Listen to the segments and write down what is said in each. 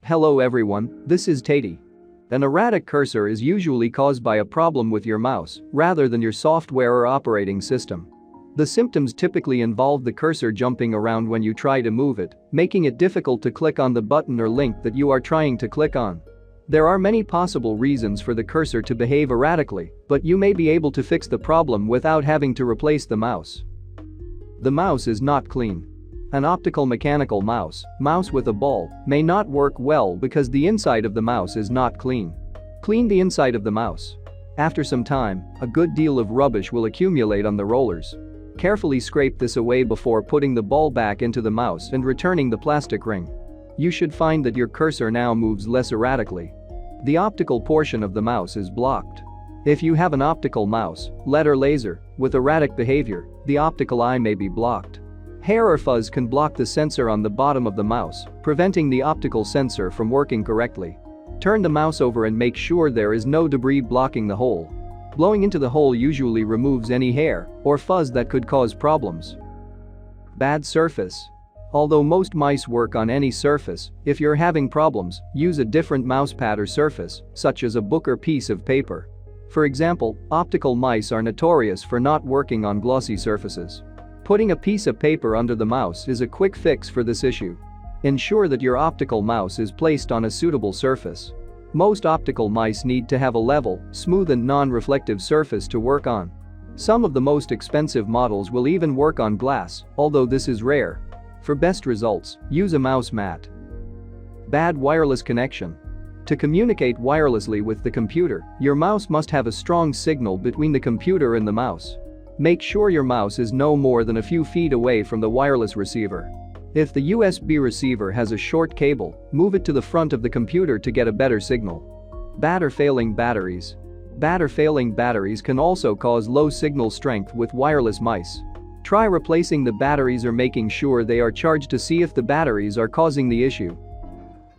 Hello everyone, this is Tady. An erratic cursor is usually caused by a problem with your mouse rather than your software or operating system. The symptoms typically involve the cursor jumping around when you try to move it, making it difficult to click on the button or link that you are trying to click on. There are many possible reasons for the cursor to behave erratically, but you may be able to fix the problem without having to replace the mouse. The mouse is not clean. An optical mechanical mouse with a ball, may not work well because the inside of the mouse is not clean. Clean the inside of the mouse. After some time, a good deal of rubbish will accumulate on the rollers. Carefully scrape this away before putting the ball back into the mouse and returning the plastic ring. You should find that your cursor now moves less erratically. The optical portion of the mouse is blocked. If you have an optical mouse, LED or laser, with erratic behavior, the optical eye may be blocked. Hair or fuzz can block the sensor on the bottom of the mouse, preventing the optical sensor from working correctly. Turn the mouse over and make sure there is no debris blocking the hole. Blowing into the hole usually removes any hair or fuzz that could cause problems. Bad surface. Although most mice work on any surface, if you're having problems, use a different mousepad or surface, such as a book or piece of paper. For example, optical mice are notorious for not working on glossy surfaces. Putting a piece of paper under the mouse is a quick fix for this issue. Ensure that your optical mouse is placed on a suitable surface. Most optical mice need to have a level, smooth and non-reflective surface to work on. Some of the most expensive models will even work on glass, although this is rare. For best results, use a mouse mat. Bad wireless connection. To communicate wirelessly with the computer, your mouse must have a strong signal between the computer and the mouse. Make sure your mouse is no more than a few feet away from the wireless receiver. If the USB receiver has a short cable, move it to the front of the computer to get a better signal. Bad or failing batteries. Bad or failing batteries can also cause low signal strength with wireless mice. Try replacing the batteries or making sure they are charged to see if the batteries are causing the issue.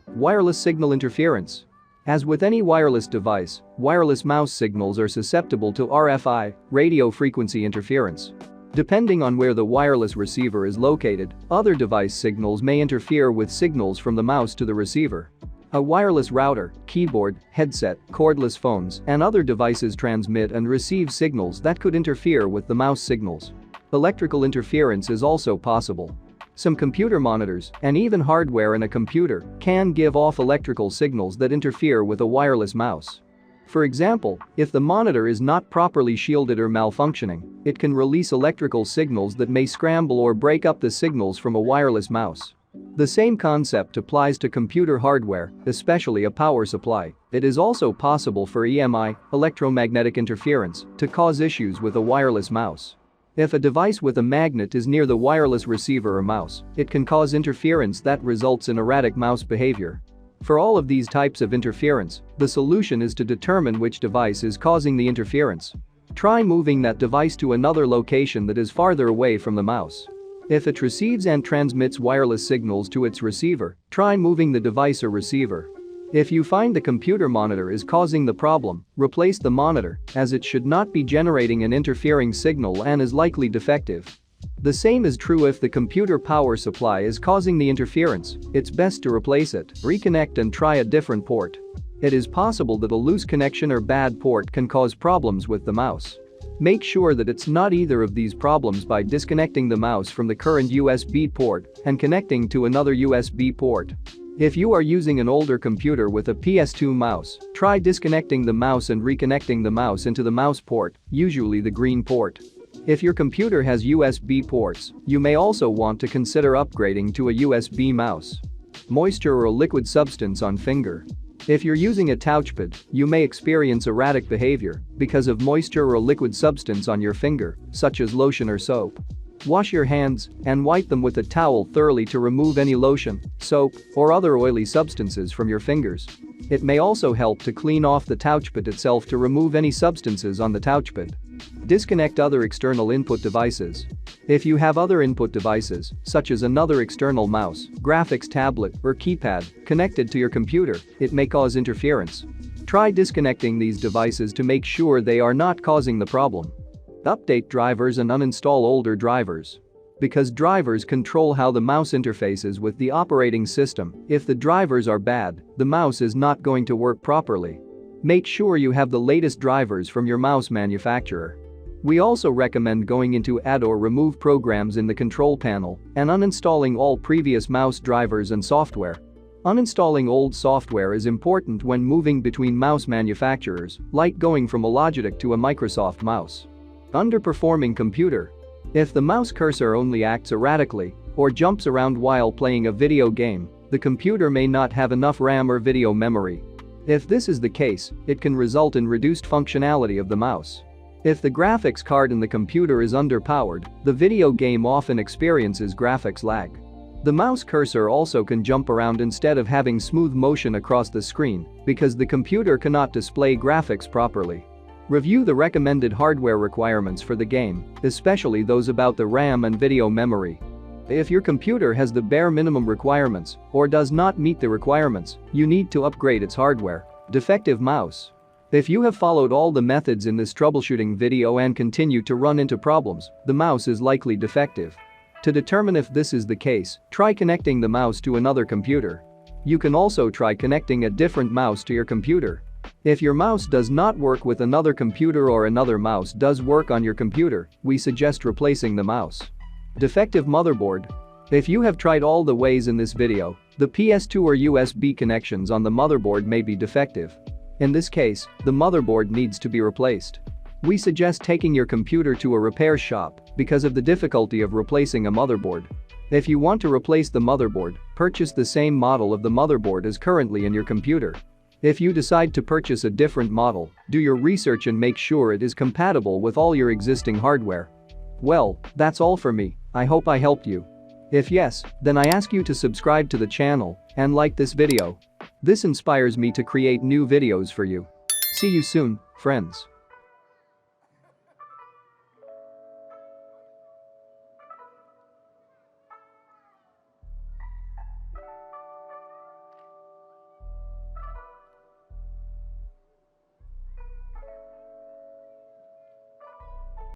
Wireless signal interference. As with any wireless device, wireless mouse signals are susceptible to RFI, radio frequency interference. Depending on where the wireless receiver is located, other device signals may interfere with signals from the mouse to the receiver. A wireless router, keyboard, headset, cordless phones, and other devices transmit and receive signals that could interfere with the mouse signals. Electrical interference is also possible. Some computer monitors, and even hardware in a computer, can give off electrical signals that interfere with a wireless mouse. For example, if the monitor is not properly shielded or malfunctioning, it can release electrical signals that may scramble or break up the signals from a wireless mouse. The same concept applies to computer hardware, especially a power supply. It is also possible for EMI, electromagnetic interference, to cause issues with a wireless mouse. If a device with a magnet is near the wireless receiver or mouse, it can cause interference that results in erratic mouse behavior. For all of these types of interference, the solution is to determine which device is causing the interference. Try moving that device to another location that is farther away from the mouse. If it receives and transmits wireless signals to its receiver, try moving the device or receiver. If you find the computer monitor is causing the problem, replace the monitor, as it should not be generating an interfering signal and is likely defective. The same is true if the computer power supply is causing the interference. It's best to replace it, reconnect and try a different port. It is possible that a loose connection or bad port can cause problems with the mouse. Make sure that it's not either of these problems by disconnecting the mouse from the current USB port and connecting to another USB port. If you are using an older computer with a PS2 mouse, try disconnecting the mouse and reconnecting the mouse into the mouse port, usually the green port. If your computer has USB ports, you may also want to consider upgrading to a USB mouse. Moisture or a liquid substance on finger. If you're using a touchpad, you may experience erratic behavior because of moisture or a liquid substance on your finger, such as lotion or soap. Wash your hands and wipe them with a towel thoroughly to remove any lotion, soap, or other oily substances from your fingers. It may also help to clean off the touchpad itself to remove any substances on the touchpad. Disconnect other external input devices. If you have other input devices, such as another external mouse, graphics tablet, or keypad, connected to your computer, it may cause interference. Try disconnecting these devices to make sure they are not causing the problem. Update drivers and uninstall older drivers. because drivers control how the mouse interfaces with the operating system. If the drivers are bad, the mouse is not going to work properly. Make sure you have the latest drivers from your mouse manufacturer. We also recommend going into Add or Remove programs in the control panel and uninstalling all previous mouse drivers and software. Uninstalling old software is important when moving between mouse manufacturers, like going from a Logitech to a Microsoft mouse. Underperforming computer. If the mouse cursor only acts erratically or jumps around while playing a video game, the computer may not have enough RAM or video memory. If this is the case, it can result in reduced functionality of the mouse. If the graphics card in the computer is underpowered, the video game often experiences graphics lag. The mouse cursor also can jump around instead of having smooth motion across the screen because the computer cannot display graphics properly. Review the recommended hardware requirements for the game, especially those about the RAM and video memory. If your computer has the bare minimum requirements or does not meet the requirements, you need to upgrade its hardware. Defective mouse. If you have followed all the methods in this troubleshooting video and continue to run into problems, the mouse is likely defective. To determine if this is the case, try connecting the mouse to another computer. You can also try connecting a different mouse to your computer. If your mouse does not work with another computer or another mouse does work on your computer, we suggest replacing the mouse. Defective motherboard. If you have tried all the ways in this video, the PS2 or USB connections on the motherboard may be defective. In this case, the motherboard needs to be replaced. We suggest taking your computer to a repair shop because of the difficulty of replacing a motherboard. If you want to replace the motherboard, purchase the same model of the motherboard as currently in your computer. If you decide to purchase a different model, do your research and make sure it is compatible with all your existing hardware. Well, that's all for me. I hope I helped you. If yes, then I ask you to subscribe to the channel and like this video. This inspires me to create new videos for you. See you soon, friends.